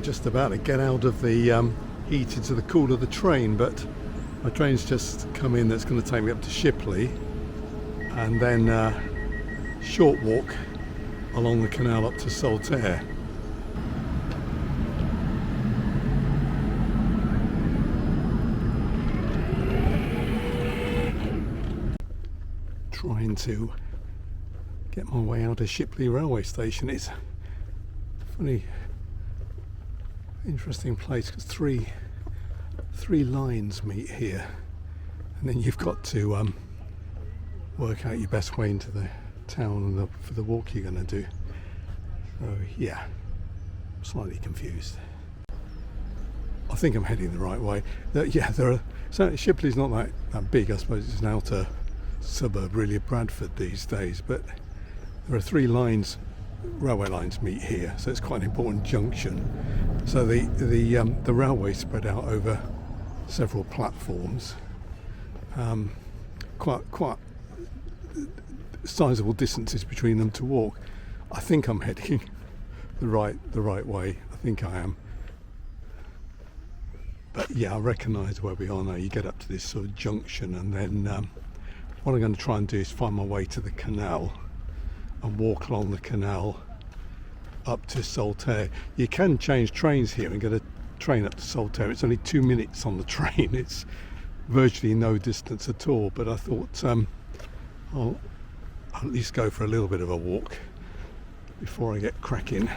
just about to get out of the heat into the cool of the train, but my train's just come in. That's going to take me up to Shipley, and then short walk along the canal up to Saltaire. Trying to get my way out of Shipley railway station. It's a funny, interesting place because three lines meet here, and then you've got to work out your best way into the town for the walk you're going to do. So yeah, I'm slightly confused. I think I'm heading the right way. So Shipley's not that big. I suppose it's an outer suburb really of Bradford these days, but there are three lines, railway lines meet here, so it's quite an important junction. So the railway spread out over several platforms, quite sizable distances between them to walk. I think I'm heading the right way. I think I am. But yeah, I recognise where we are now. You get up to this sort of junction, and then what I'm going to try and do is find my way to the canal and walk along the canal up to Saltaire. You can change trains here and get a train up to Saltaire. It's only 2 minutes on the train. It's virtually no distance at all, but I thought I'll at least go for a little bit of a walk before I get cracking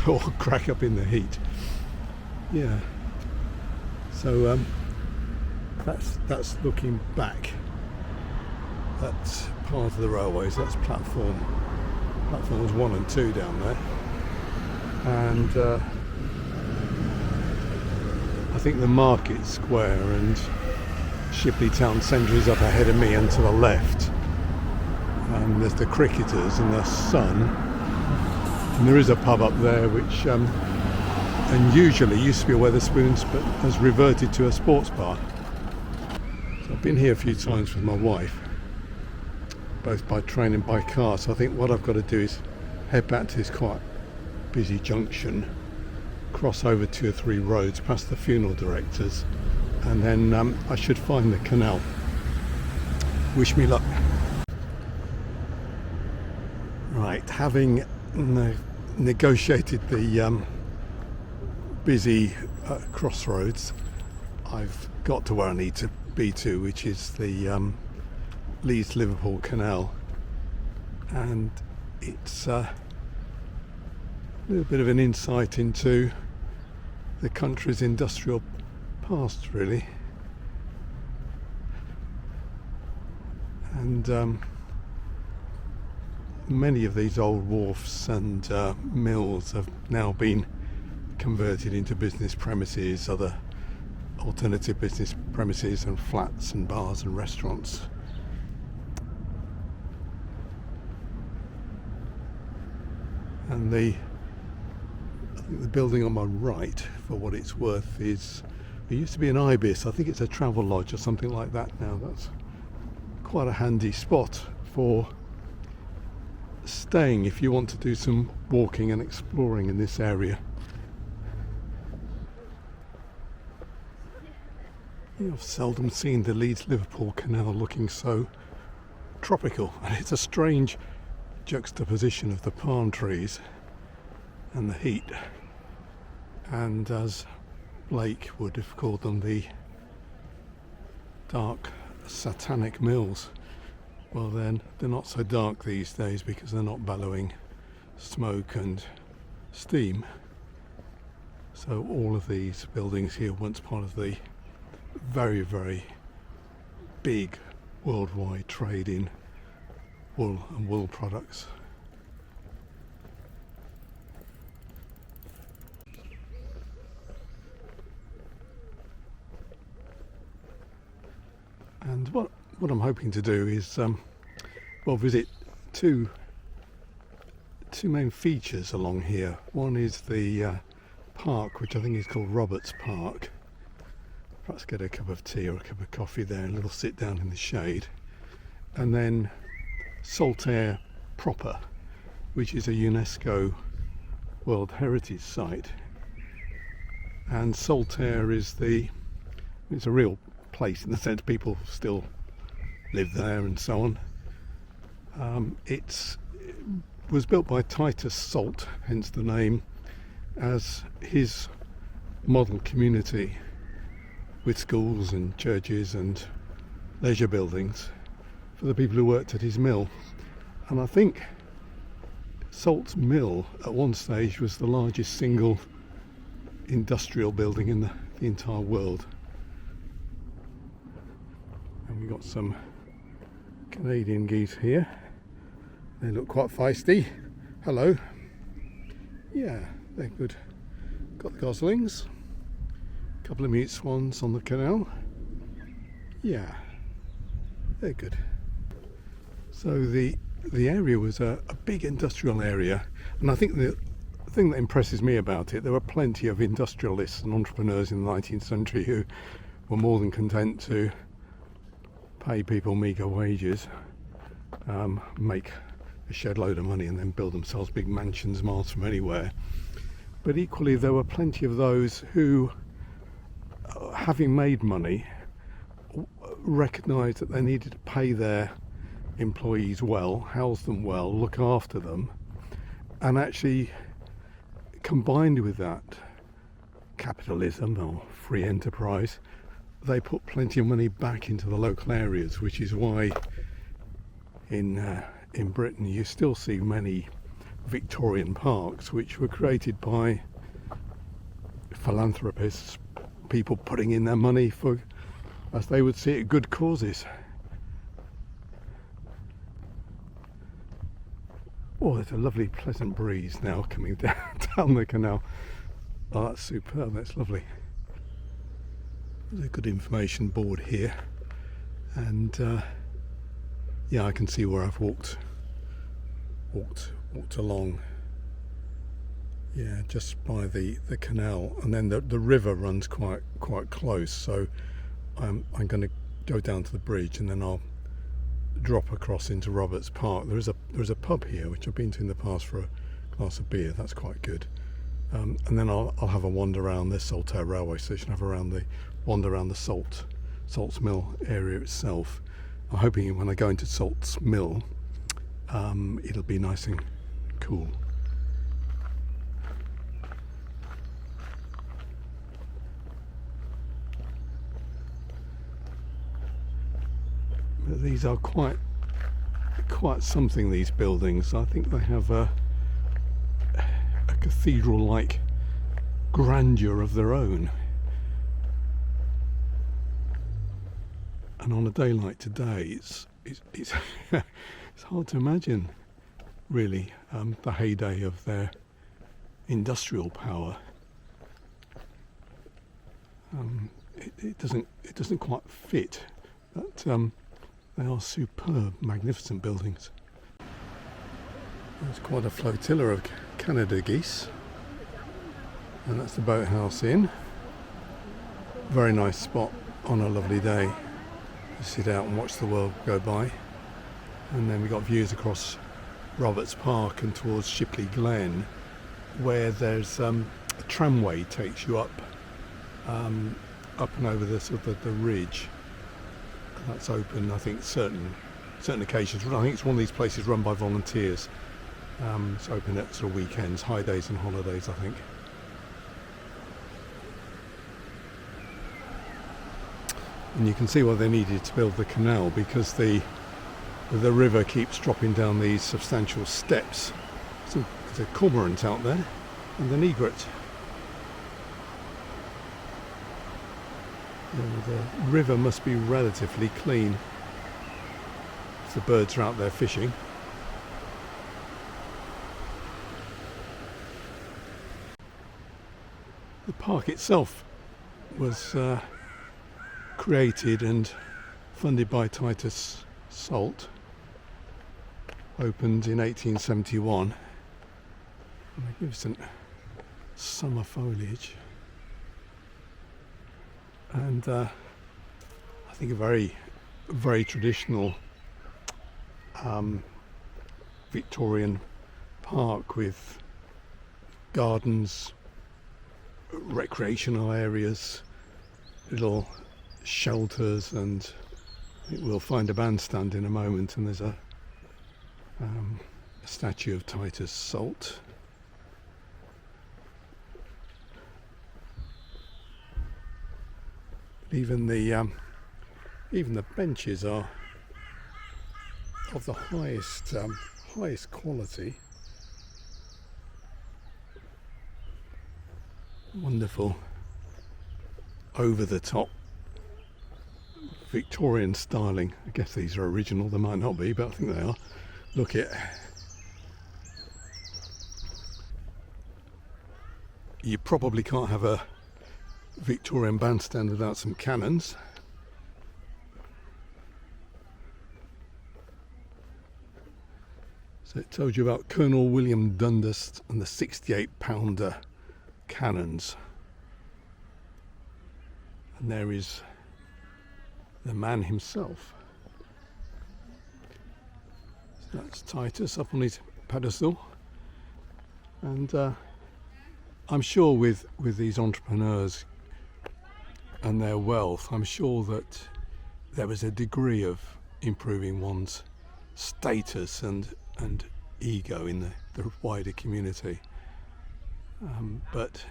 or crack up in the heat. Yeah, so that's looking back at part of the railways. That's platforms 1 and 2 down there, and I think the Market Square and Shipley Town Centre is up ahead of me and to the left, and there's the cricketers and the sun, and there is a pub up there which unusually used to be a Wetherspoons but has reverted to a sports bar. So I've been here a few times with my wife, both by train and by car, so I think what I've got to do is head back to this quite busy junction, cross over 2 or 3 roads past the funeral directors, and then I should find the canal. Wish me luck. Right, having negotiated the busy crossroads, I've got to where I need to be to, which is the Leeds-Liverpool Canal, and it's a little bit of an insight into the country's industrial past, really, and many of these old wharfs and mills have now been converted into business premises, other alternative business premises, and flats and bars and restaurants. And I think the building on my right, for what it's worth, it used to be an ibis. I think it's a travel lodge or something like that now. That's quite a handy spot for staying if you want to do some walking and exploring in this area. I've seldom seen the Leeds-Liverpool Canal looking so tropical, and it's a strange juxtaposition of the palm trees and the heat, and as Blake would have called them, the dark satanic mills. Well, then they're not so dark these days because they're not bellowing smoke and steam. So all of these buildings here once part of the very, very big worldwide trade in wool and wool products. And what I'm hoping to do is visit two main features along here. One is the park, which I think is called Roberts Park. Perhaps get a cup of tea or a cup of coffee there, a little sit down in the shade. And then Saltaire proper, which is a UNESCO World Heritage Site, and Saltaire is it's a real place in the sense people still live there and so on. It was built by Titus Salt, hence the name, as his model community with schools and churches and leisure buildings for the people who worked at his mill. And I think Salt's mill at one stage was the largest single industrial building in the entire world. And we've got some Canadian geese here. They look quite feisty. Hello. Yeah, they're good. Got the goslings. A couple of mute swans on the canal. Yeah, they're good. So the area was a big industrial area, and I think the thing that impresses me about it, there were plenty of industrialists and entrepreneurs in the 19th century who were more than content to pay people meagre wages, make a shed load of money and then build themselves big mansions miles from anywhere. But equally there were plenty of those who, having made money, recognised that they needed to pay their employees well, house them well, look after them, and actually combined with that capitalism or free enterprise, they put plenty of money back into the local areas, which is why in Britain you still see many Victorian parks which were created by philanthropists, people putting in their money for, as they would see it, good causes. Oh, there's a lovely pleasant breeze now coming down the canal. Oh, that's superb, that's lovely. There's a good information board here, and yeah, I can see where I've walked along. Yeah, just by the canal, and then the river runs quite close, so I'm going to go down to the bridge and then I'll drop across into Roberts Park. There's a pub here which I've been to in the past for a glass of beer. That's quite good. And then I'll have a wander around this Saltaire railway station, wander around the Salt's Mill area itself. I'm hoping when I go into Salt's Mill, it'll be nice and cool. But these are quite something, these buildings. I think they have a cathedral-like grandeur of their own. And on a day like today, it's it's hard to imagine, really, the heyday of their industrial power. It doesn't quite fit, but they are superb, magnificent buildings. There's quite a flotilla of Canada geese, and that's the boathouse inn. Very nice spot on a lovely day to sit out and watch the world go by. And then we got views across Roberts Park and towards Shipley Glen, where there's a tramway takes you up and over the sort of the ridge. That's open, I think, certain occasions. I think it's one of these places run by volunteers. It's open at sort of weekends, high days and holidays, I think. And you can see why they needed to build the canal, because the river keeps dropping down these substantial steps. So there's a cormorant out there and an egret. The river must be relatively clean if the birds are out there fishing. The park itself was created and funded by Titus Salt, opened in 1871. Magnificent summer foliage. And I think a very, very traditional Victorian park with gardens, recreational areas, little shelters, and I think we'll find a bandstand in a moment, and there's a statue of Titus Salt. Even the benches are of the highest quality. Wonderful, over the top Victorian styling. I guess these are original, they might not be, but I think they are. Look at, you probably can't have a Victorian bandstand without some cannons. So it told you about Colonel William Dundas and the 68-pounder cannons. And there is the man himself. So that's Titus up on his pedestal. And I'm sure with these entrepreneurs and their wealth, I'm sure that there was a degree of improving one's status and ego in the wider community. But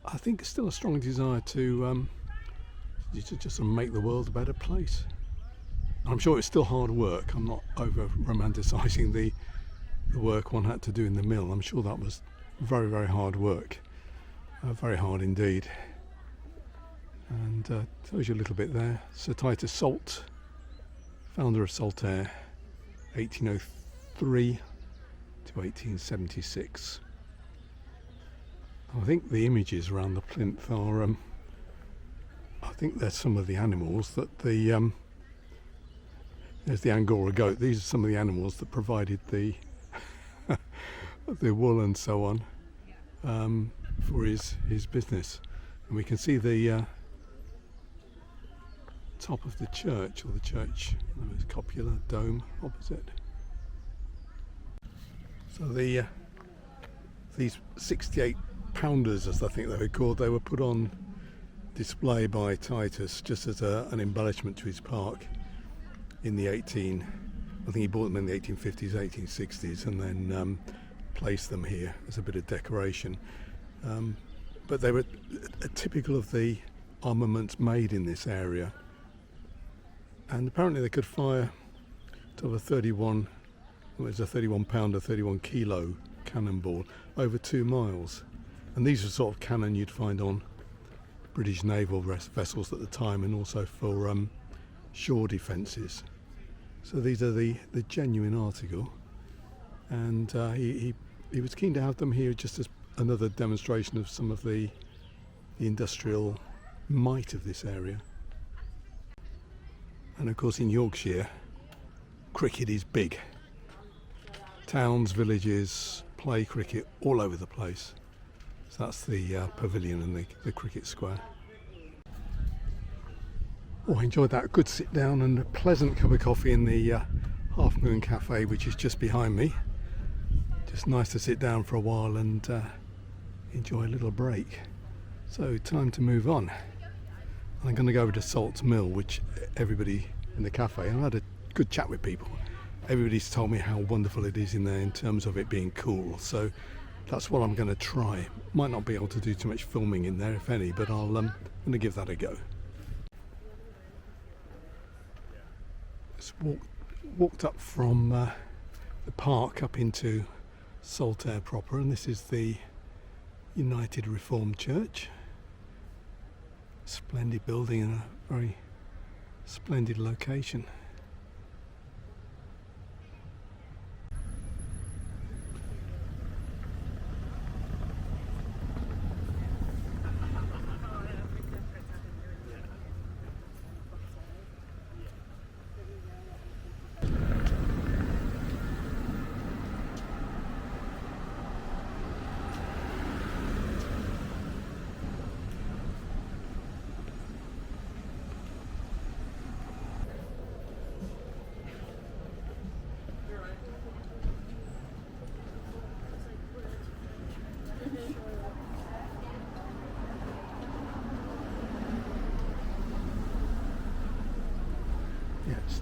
I think it's still a strong desire to just make the world a better place. I'm sure it's still hard work. I'm not over romanticising the work one had to do in the mill. I'm sure that was very, very hard work. Very hard indeed. And tells you a little bit there. Sir Titus Salt, founder of Saltaire, 1803 to 1876. I think the images around the plinth are, I think there's some of the animals that there's the Angora goat. These are some of the animals that provided the the wool and so on for his business. And we can see the top of the church, or the church cupola dome opposite. So these 68-pounders, as I think they were called, they were put on display by Titus just as an embellishment to his park in the I think he bought them in the 1850s, 1860s, and then placed them here as a bit of decoration. But they were typical of the armaments made in this area. And apparently they could fire to a 31 pounder, 31 kilo cannonball over 2 miles. And these are sort of cannon you'd find on British naval vessels at the time, and also for shore defences. So these are the genuine article, and he was keen to have them here just as another demonstration of some of the industrial might of this area. And of course in Yorkshire, cricket is big. Towns, villages play cricket all over the place. So that's the pavilion and the cricket square. Oh, I enjoyed that. Good sit down and a pleasant cup of coffee in the Half Moon Cafe, which is just behind me. Just nice to sit down for a while and enjoy a little break. So time to move on. I'm going to go over to Salt's Mill, which everybody in the cafe, and I had a good chat with people. Everybody's told me how wonderful it is in there in terms of it being cool. So that's what I'm going to try. Might not be able to do too much filming in there, if any, but I'm going to give that a go. Just walked up from the park up into Saltaire proper, and this is the United Reformed Church. Splendid building in a very splendid location.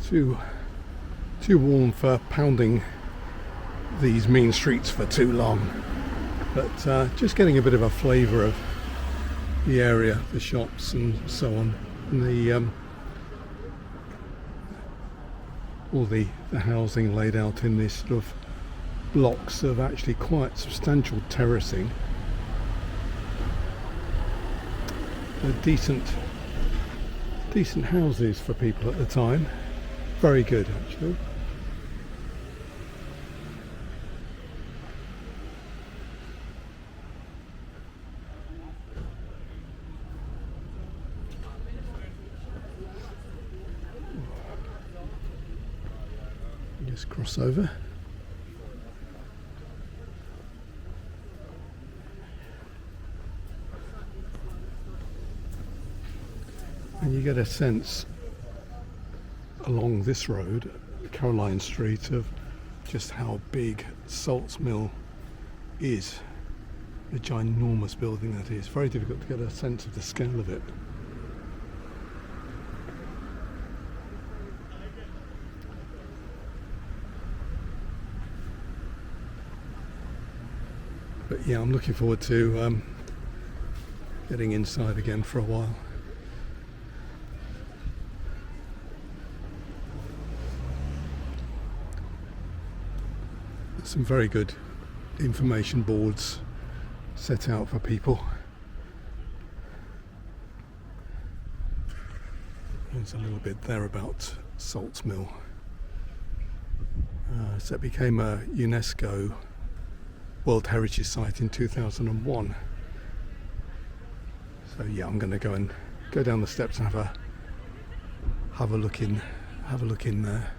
too warm for pounding these mean streets for too long, but just getting a bit of a flavour of the area, the shops and so on, and the all the housing laid out in these sort of blocks of actually quite substantial terracing. They're decent houses for people at the time. Very good, actually. Just cross over. And you get a sense along this road, Caroline Street, of just how big Salt's Mill is. A ginormous building that is. Very difficult to get a sense of the scale of it. But yeah, I'm looking forward to getting inside again for a while. Some very good information boards set out for people. There's a little bit there about Salt's Mill. So it became a UNESCO World Heritage Site in 2001. So yeah, I'm going to go down the steps and have a look in there.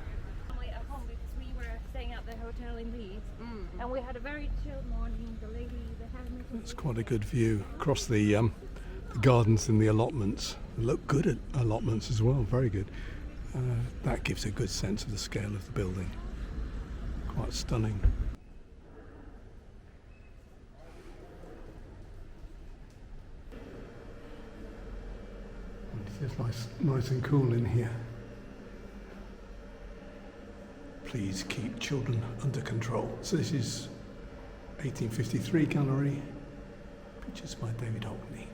In Leeds, and we had a very chilled morning. The lady, It's quite a good view across the gardens and the allotments. Look good at allotments as well, very good. That gives a good sense of the scale of the building. Quite stunning. It's nice and cool in here. Please keep children under control. So this is 1853 gallery, pictures by David Hockney.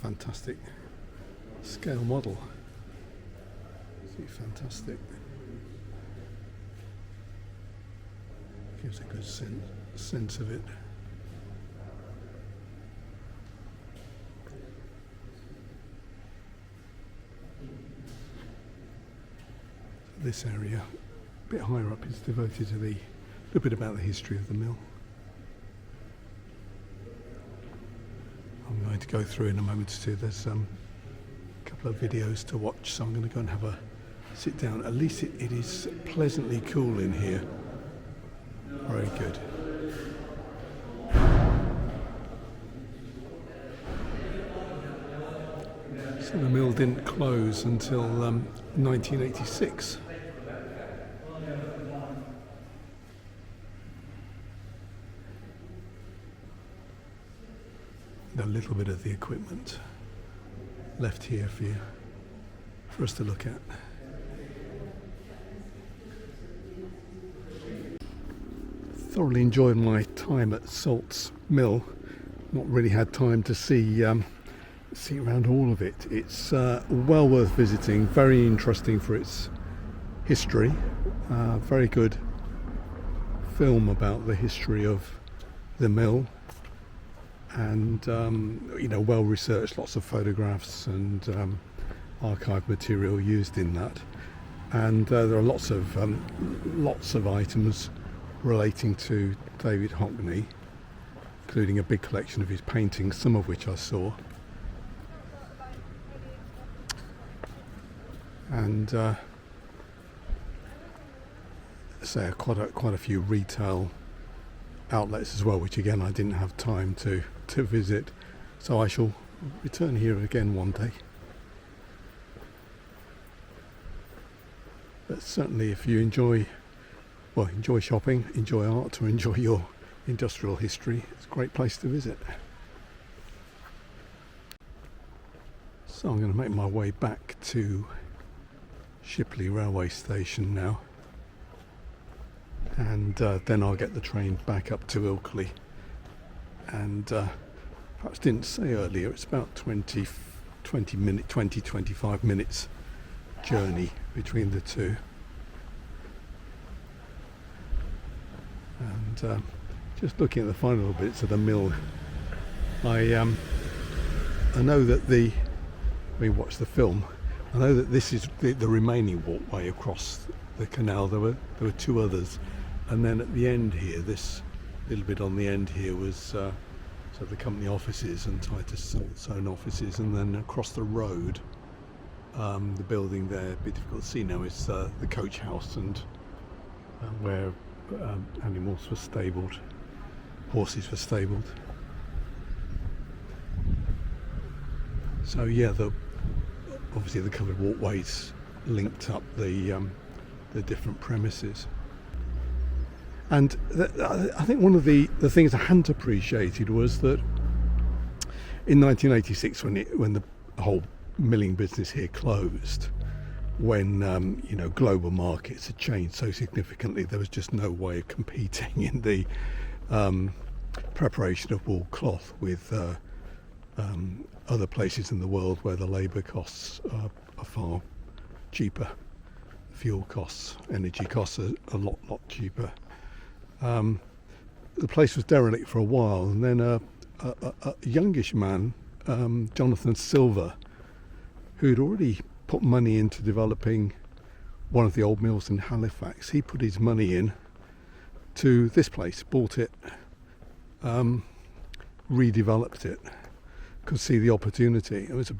Fantastic scale model. Fantastic. Gives a good sense of it. This area, a bit higher up, is devoted to the little bit about the history of the mill. I'm going to go through in a moment or two. There's a couple of videos to watch, so I'm going to go and have a sit down. At least it is pleasantly cool in here. Very good. So the mill didn't close until 1986. A little bit of the equipment left here for us to look at. Thoroughly enjoyed my time at Salt's mill. Not really had time to see around all of it. It's well worth visiting. Very interesting for its history. Very good film about the history of the mill. And well researched, lots of photographs and archive material used in that, and there are lots of items relating to David Hockney, including a big collection of his paintings, some of which I saw, and quite a few retail outlets as well, which again I didn't have time to visit, so I shall return here again one day. But certainly if you enjoy shopping, enjoy art, or enjoy your industrial history, it's a great place to visit. So I'm going to make my way back to Shipley railway station now, and then I'll get the train back up to Ilkley. And perhaps didn't say earlier, it's about 25 minutes journey between the two. And just looking at the final bits of the mill, I know that we watched the film. I know that this is the remaining walkway across the canal. There were two others, and then at the end here, this little bit on the end here was so the company offices and Titus Salt's own offices, and then across the road, the building there, a bit difficult to see now, is the coach house and where animals were stabled, horses were stabled. So yeah, obviously the covered walkways linked up the different premises. And I think one of the things I hadn't appreciated was that in 1986, when the whole milling business here closed, when global markets had changed so significantly, there was just no way of competing in the preparation of wool cloth with other places in the world where the labour costs are far cheaper, fuel costs, energy costs are a lot cheaper. The place was derelict for a while, and then a youngish man, Jonathan Silver, who'd already put money into developing one of the old mills in Halifax, he put his money in to this place, bought it, redeveloped it, could see the opportunity. It was a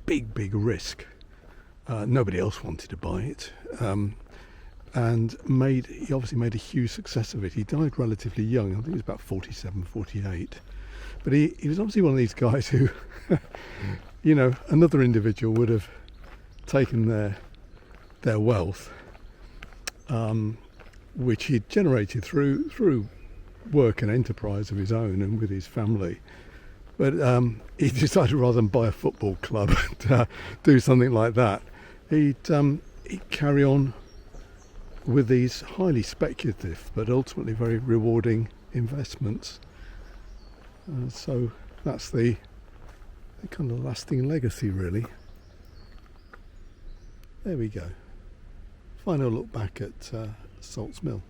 big risk. Nobody else wanted to buy it. And he obviously made a huge success of it. He died relatively young, I think he was about 47, 48. But he was obviously one of these guys who, another individual would have taken their wealth, which he'd generated through work and enterprise of his own and with his family. But he decided rather than buy a football club and do something like that, he'd carry on with these highly speculative but ultimately very rewarding investments. So that's the kind of lasting legacy, really. There we go. Final look back at Salt's Mill.